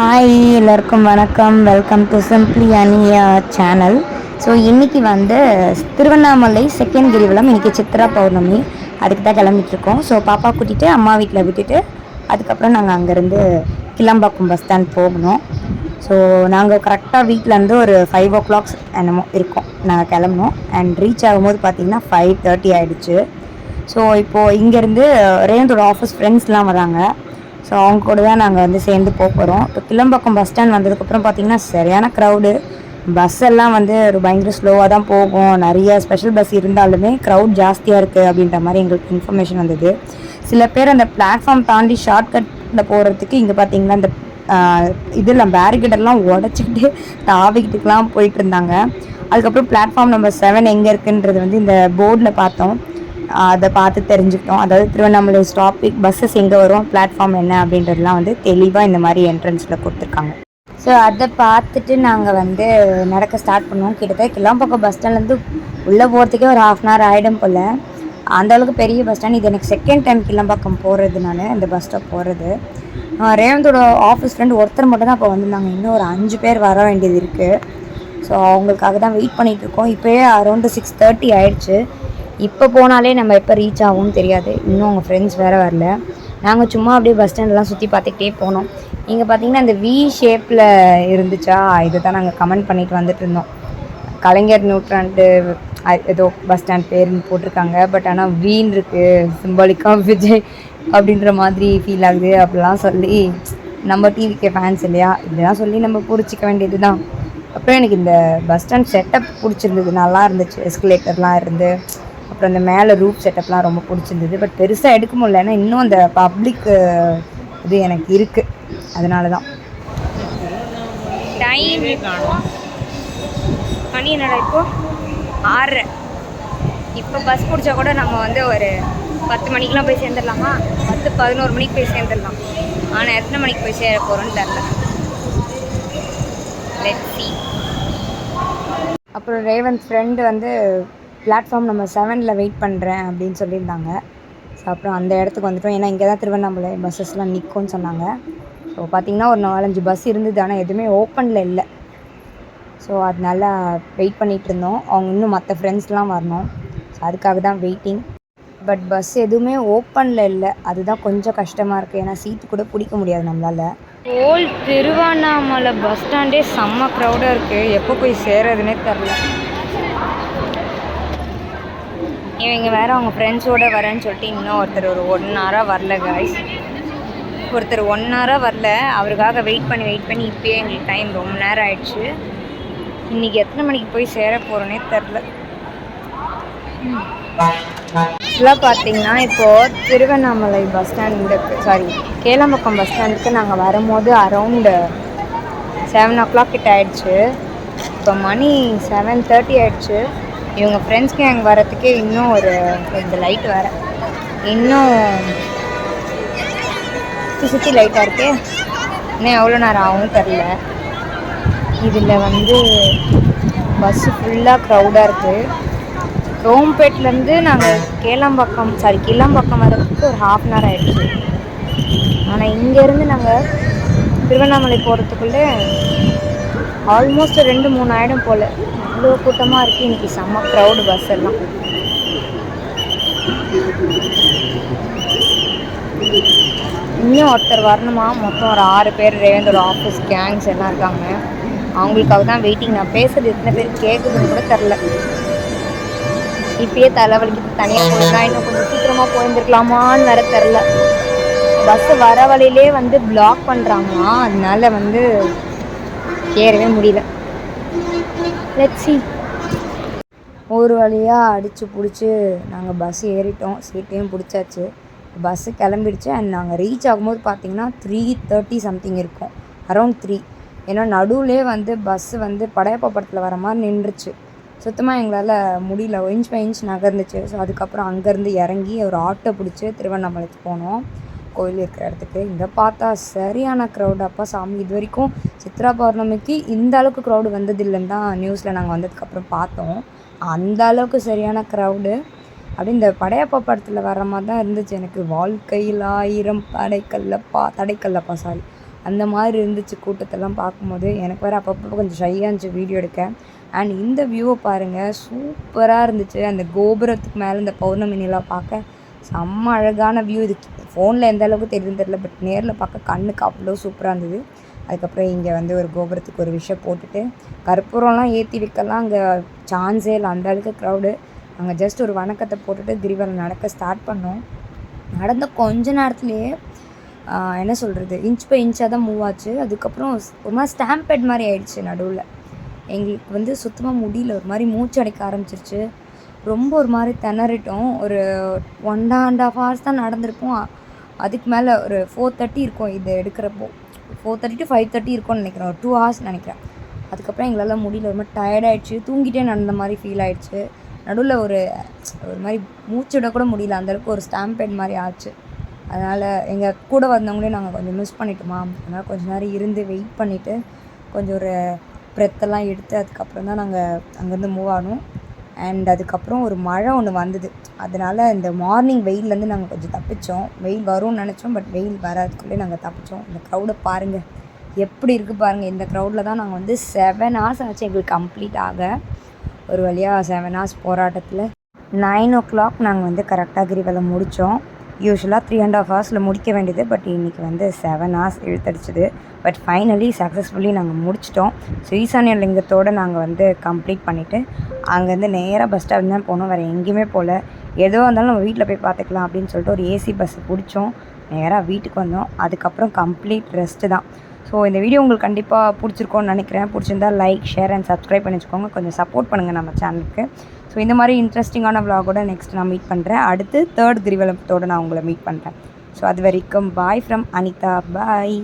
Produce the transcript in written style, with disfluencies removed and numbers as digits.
Hi, எல்லாருக்கும் வணக்கம். Welcome to simply Aniya channel. So இன்றைக்கி வந்து திருவண்ணாமலை செகண்ட் கிரிவலம். இன்றைக்கி சித்ரா பௌர்ணமி, அதுக்கு தான் கிளம்பிட்டுருக்கோம். ஸோ பாப்பா கூட்டிகிட்டு அம்மா வீட்டில் விட்டுட்டு அதுக்கப்புறம் நாங்கள் அங்கேருந்து கிளம்பாக்கம் பஸ் ஸ்டாண்ட் போகணும். ஸோ நாங்கள் கரெக்டாக வீட்டிலேருந்து ஒரு 5 o'clock என்னமோ இருக்கோம் நாங்கள் கிளம்புனோம். அண்ட் ரீச் ஆகும்போது பார்த்திங்கன்னா 5:30 ஆகிடுச்சு. ஸோ இப்போது இங்கேருந்து ரேவந்தோட ஆஃபீஸ் ஃப்ரெண்ட்ஸ்லாம் வராங்க. ஸோ அவங்க கூட தான் நாங்கள் வந்து சேர்ந்து போகிறோம். இப்போ கிளம்பாக்கம் பஸ் ஸ்டாண்ட் வந்ததுக்கப்புறம் பார்த்திங்கன்னா சரியான க்ரௌடு. பஸ் எல்லாம் வந்து ஒரு பயங்கர ஸ்லோவாக தான் போகும். நிறைய ஸ்பெஷல் பஸ் இருந்தாலுமே க்ரௌட் ஜாஸ்தியாக இருக்குது அப்படின்ற மாதிரி எங்களுக்கு இன்ஃபர்மேஷன் வந்தது. சில பேர் அந்த பிளாட்ஃபார்ம் தாண்டி ஷார்ட்கட்டில் போகிறதுக்கு இங்கே பார்த்திங்கன்னா இந்த இதில் பேரிகேடெல்லாம் உடச்சிக்கிட்டு தாவிக்கிட்டுக்கெலாம் போயிட்டு இருந்தாங்க. அதுக்கப்புறம் பிளாட்ஃபார்ம் நம்பர் 7 எங்கே இருக்குன்றது வந்து இந்த போர்டில் பார்த்தோம். அதை பார்த்து தெரிஞ்சுக்கிட்டோம். அதாவது திருவண்ணாமலை ஸ்டாப்பிங் பஸ்ஸஸ் எங்கே வரும், பிளாட்ஃபார்ம் என்ன அப்படின்றதுலாம் வந்து தெளிவாக இந்த மாதிரி என்ட்ரன்ஸில் கொடுத்துருக்காங்க. ஸோ அதை பார்த்துட்டு நாங்கள் வந்து நடக்க ஸ்டார்ட் பண்ணுவோம். கிட்டத்தட்ட கிளம்பாக்கம் பஸ் ஸ்டாண்ட்லேருந்து உள்ளே போகிறதுக்கே ஒரு 1/2 hour ஆகிடும் போல். அந்தளவுக்கு பெரிய பஸ் ஸ்டாண்ட். இது எனக்கு செகண்ட் டைம் கிளம்பாக்கம் போகிறது. நான் இந்த பஸ் ஸ்டாப் போகிறது. ரேவந்தோட ஆஃபீஸ் ஃப்ரெண்டு ஒருத்தர் மட்டும் தான் இப்போ வந்திருந்தாங்க. இன்னும் ஒரு 5 பேர் வர வேண்டியது இருக்குது. ஸோ அவங்களுக்காக தான் வெயிட் பண்ணிகிட்ருக்கோம். இப்போயே அரௌண்டு 6:30 ஆயிடுச்சு. இப்போ போனாலே நம்ம எப்போ ரீச் ஆகும்னு தெரியாது. இன்னும் அவங்க ஃப்ரெண்ட்ஸ் வேறு வரல. நாங்கள் சும்மா அப்படியே பஸ் ஸ்டாண்டெலாம் சுற்றி பார்த்துக்கிட்டே போனோம். இங்கே பார்த்திங்கன்னா இந்த வி ஷேப்பில் இருந்துச்சா, இதை தான் நாங்கள் கமெண்ட் பண்ணிட்டு வந்துட்டு இருந்தோம். கலைஞர் நூற்றாண்டு ஏதோ பஸ் ஸ்டாண்ட் பேருன்னு போட்டிருக்காங்க. பட் ஆனால் வீன் இருக்குது, சிம்பாலிக்காக விஜய் அப்படின்ற மாதிரி ஃபீல் ஆகுது அப்படிலாம் சொல்லி, நம்ம டிவிக்கு ஃபேன்ஸ் இல்லையா, இப்படிலாம் சொல்லி நம்ம பிடிச்சிக்க வேண்டியது தான். அப்புறம் எனக்கு இந்த பஸ் ஸ்டாண்ட் செட்டப் பிடிச்சிருந்தது, நல்லா இருந்துச்சு. எஸ்கலேட்டர்லாம் இருந்து, அப்புறம் அந்த மேலே ரூப் செட்டப்லாம் ரொம்ப பிடிச்சிருந்தது. பட் பெருசாக எடுக்க முடியல, ஏன்னா இன்னும் அந்த பப்ளிக் இது எனக்கு இருக்குது. அதனால தான் டைம் மணி என்னடா இப்போது 6:30. இப்போ பஸ் பிடிச்சா கூட நம்ம வந்து ஒரு 10 மணிக்கெலாம் போய் சேர்ந்துடலாமா? 10-11 மணிக்கு போய் சேர்ந்துடலாம். ஆனால் எத்தனை மணிக்கு போய் சேர போகிறோன்னு தெரில. Let's see. அப்புறம் ரேவந்த் ஃப்ரெண்டு வந்து பிளாட்ஃபார்ம் நம்பர் 7 வெயிட் பண்ணுறேன் அப்படின்னு சொல்லியிருந்தாங்க. ஸோ அப்புறம் அந்த இடத்துக்கு வந்துட்டோம். ஏன்னா இங்கே தான் திருவண்ணாமலை பஸ்ஸஸ்லாம் நிற்கும்னு சொன்னாங்க. ஸோ பார்த்திங்கன்னா ஒரு 4-5 பஸ் இருந்தது, ஆனால் எதுவுமே ஓப்பனில் இல்லை. ஸோ அதனால வெயிட் பண்ணிகிட்டு இருந்தோம். அவங்க இன்னும் மற்ற ஃப்ரெண்ட்ஸ்லாம் வரணும். ஸோ அதுக்காக தான் வெயிட்டிங். பட் பஸ் எதுவுமே ஓப்பனில் இல்லை. அதுதான் கொஞ்சம் கஷ்டமாக இருக்குது. ஏன்னா சீட்டு கூட பிடிக்க முடியாது நம்மளால். ஹோல் திருவண்ணாமலை பஸ் ஸ்டாண்டே செம்ம க்ரௌடாக இருக்குது. எப்போ போய் சேரதுன்னே தெரில. இவங்க வேறு அவங்க ஃப்ரெண்ட்ஸோடு வரேன்னு சொல்லிட்டு இன்னும் ஒருத்தர் ஒரு 1 hour வரல காய்ஸ். ஒருத்தர் 1 hour வரல. அவருக்காக வெயிட் பண்ணி இப்போயே எங்களுக்கு டைம் ரொம்ப நேரம் ஆயிடுச்சு. இன்றைக்கி எத்தனை மணிக்கு போய் சேர போகிறோன்னே தெரில. இதெல்லாம் பார்த்திங்கன்னா இப்போது திருவண்ணாமலை பஸ் ஸ்டாண்டுக்கு கேளம்பாக்கம் பஸ் ஸ்டாண்டுக்கு நாங்கள் வரும்போது அரௌண்டு 7 o'clock கிட்ட ஆயிடுச்சு. இப்போ மணி 7:30 ஆயிடுச்சு. இவங்க ஃப்ரெண்ட்ஸ்க்கு அங்கே வரத்துக்கே இன்னும் ஒரு இந்த லைட் வேறு இன்னும் சுற்றி லைட்டாக இருக்கே. இன்னும் எவ்வளோ நேரம் ஆகும் தெரில. இதில் வந்து பஸ்ஸு ஃபுல்லாக க்ரௌடாக இருக்குது. ரோம்பேட்லேருந்து நாங்கள் கிளம்பாக்கம் வரதுக்கு ஒரு 1/2 hour ஆகிடுச்சு. ஆனால் இங்கேருந்து நாங்கள் திருவண்ணாமலை போகிறதுக்குள்ளே ஆல்மோஸ்ட் 2-3 ஆகிடும் போல். இவ்வளோ கூட்டமாக இருக்குது. இன்றைக்கி செம்ம க்ரௌடு பஸ் எல்லாம். இன்னும் ஒருத்தர் வரணுமா. மொத்தம் ஒரு 6 பேர் ரேவந்தோட ஆஃபீஸ் கேங்ஸ் எல்லாம் இருக்காங்க. அவங்களுக்காக தான் வெயிட்டிங். நான் பேசுகிறது எத்தனை பேர் கேட்குதுன்னு கூட தெரில. இப்பயே தலைவலிக்கு தனியாக போயிருந்தா இன்னும் கொஞ்சம் சீக்கிரமாக போயிருந்துருக்கலாமான்னு வேறு தெரில. பஸ்ஸு வர வழியிலே வந்து பிளாக் பண்ணுறாங்களா, அதனால வந்து ஏறவே முடியல. Let's see. ஒரு வழியாக அடித்து பிடிச்சி நாங்கள் பஸ் ஏறிட்டோம். சீட்டையும் பிடிச்சாச்சு. பஸ்ஸு கிளம்பிடுச்சு. அண்ட் நாங்கள் ரீச் ஆகும்போது பார்த்திங்கன்னா 3:30 சம்திங் இருக்கும், அரௌண்ட் 3. ஏன்னா நடுவுலே வந்து பஸ்ஸு வந்து படையப்பா படத்தில் வர மாதிரி நின்றுச்சு. சுத்தமாக எங்களால் முடியல. இன்ச் பை இன்ச் நகர்ந்துச்சு. ஸோ அதுக்கப்புறம் அங்கேருந்து இறங்கி ஒரு ஆட்டோ பிடிச்சி திருவண்ணாமலைக்கு போனோம், கோயில் இருக்கிற இடத்துக்கு. இங்கே பார்த்தா சரியான க்ரௌடு. அப்பா சாமி, இது வரைக்கும் சித்ரா பௌர்ணமிக்கு இந்த அளவுக்கு க்ரௌடு வந்ததில்லைன்னு தான் நியூஸில் நாங்கள் வந்ததுக்கப்புறம் பார்த்தோம். அந்த அளவுக்கு சரியான க்ரௌடு. அப்படி இந்த படையப்பா படத்தில் வர மாதிரி தான் இருந்துச்சு எனக்கு. வாழ்க்கையில் 1000 தடைக்கல்லப்பா அந்த மாதிரி இருந்துச்சு கூட்டத்தெல்லாம் பார்க்கும்போது. எனக்கு வேறு அப்பப்போ கொஞ்சம் ஷையாக இருந்துச்சு வீடியோ எடுக்க. அண்ட் இந்த வியூவை பாருங்கள், சூப்பராக இருந்துச்சு. அந்த கோபுரத்துக்கு மேலே இந்த பௌர்ணமி நிலா பார்க்க செம்ம அழகான வியூ. இது ஃபோனில் எந்த அளவுக்கு தெரியுதுன்னு தெரியல, பட் நேரில் பார்க்க கண்ணுக்கு அவ்வளோ சூப்பராக இருந்தது. அதுக்கப்புறம் இங்கே வந்து ஒரு கோபுரத்துக்கு ஒரு விஷயம் போட்டுட்டு கற்பூரம்லாம் ஏற்றி வைக்கலாம் அங்கே சான்ஸே இல்லை, அந்த அளவுக்கு க்ரௌடு. அங்கே ஜஸ்ட் ஒரு வணக்கத்தை போட்டுட்டு கிரிவலம் நடக்க ஸ்டார்ட் பண்ணோம். நடந்த கொஞ்ச நேரத்துலேயே என்ன சொல்கிறது, இன்ச் பை இன்ச்சாக தான் மூவ் ஆச்சு. அதுக்கப்புறம் ஒரு மாதிரி ஸ்டாம்பேட் மாதிரி ஆயிடுச்சு. நடுவில் எங்களுக்கு வந்து சுத்தமாக முடியல, ஒரு மாதிரி மூச்சு அடைக்க ஆரம்பிச்சிருச்சு. ரொம்ப ஒரு மாதிரி திணறிட்டோம். ஒரு 1.5 hours தான் நடந்திருப்போம். அதுக்கு மேலே ஒரு 4:30 இருக்கும் இது எடுக்கிறப்போ. 4:30 to 5:30 இருக்கும்னு நினைக்கிறேன், ஒரு 2 hours நினைக்கிறேன். அதுக்கப்புறம் எங்களால் முடியல, ஒரு மாதிரி டயர்டாகிடுச்சு, தூங்கிட்டே நடந்த மாதிரி ஃபீல் ஆகிடுச்சு. நடுவில் ஒரு மாதிரி மூச்சு விட கூட முடியல, அந்தளவுக்கு ஒரு ஸ்டாம்பேட் மாதிரி ஆச்சு. அதனால் எங்கள் கூட வந்தவங்களே நாங்கள் கொஞ்சம் மிஸ் பண்ணிட்டோமா, அதனால் கொஞ்சம் நேரம் இருந்து வெயிட் பண்ணிவிட்டு கொஞ்சம் ஒரு ப்ரெத்தெல்லாம் எடுத்து அதுக்கப்புறம் தான் நாங்கள் அங்கேருந்து மூவ் ஆனோம். அண்ட் அதுக்கப்புறம் ஒரு மழை ஒன்று வந்தது. அதனால் இந்த மார்னிங் வெயிலேருந்து நாங்கள் கொஞ்சம் தப்பித்தோம். வெயில் வரும்னு நினச்சோம், பட் வெயில் வராதுக்குள்ளே நாங்கள் தப்பித்தோம். இந்த க்ரௌடை பாருங்கள் எப்படி இருக்குது பாருங்கள். இந்த க்ரௌடில் தான் நாங்கள் வந்து 7 hours ஆச்சு எங்களுக்கு கம்ப்ளீட் ஆக. ஒரு வழியாக 7 hours போராட்டத்தில் 9 o'clock நாங்கள் வந்து கரெக்டாக கிரிவலம் முடித்தோம். யூஸ்வலாக 3.5 hours முடிக்க வேண்டியது, பட் இன்றைக்கி வந்து 7 hours இழுத்தடிச்சிது. பட் ஃபைனலி சக்ஸஸ்ஃபுல்லி நாங்கள் முடிச்சிட்டோம். ஸோ ஈசானிய லிங்கத்தோடு நாங்கள் வந்து கம்ப்ளீட் பண்ணிவிட்டு அங்கேருந்து நேராக பஸ் ஸ்டாண்ட் தான் போனோம், வேறு எங்கேயுமே போகல. எதோ இருந்தாலும் நம்ம வீட்டில் போய் பார்த்துக்கலாம் அப்படின்னு சொல்லிட்டு ஒரு ஏசி பஸ் பிடிச்சோம், நேராக வீட்டுக்கு வந்தோம். அதுக்கப்புறம் கம்ப்ளீட் ரெஸ்ட்டு தான். ஸோ இந்த வீடியோ உங்களுக்கு கண்டிப்பாக பிடிச்சிருக்கோன்னு நினைக்கிறேன். பிடிச்சிருந்தா லைக், ஷேர் அண்ட் சப்ஸ்கிரைப் பண்ணி வச்சுக்கோங்க. கொஞ்சம் சப்போர்ட் பண்ணுங்கள் நம்ம சேனலுக்கு. ஸோ இந்த மாதிரி இன்ட்ரெஸ்டிங்கான விலாகோட நெக்ஸ்ட் நான் மீட் பண்ணுறேன். அடுத்து 3rd கிரிவலத்தோடு நான் உங்களை மீட் பண்ணுறேன். ஸோ அது வரைக்கும் பாய் ஃப்ரம் அனிதா. பாய்.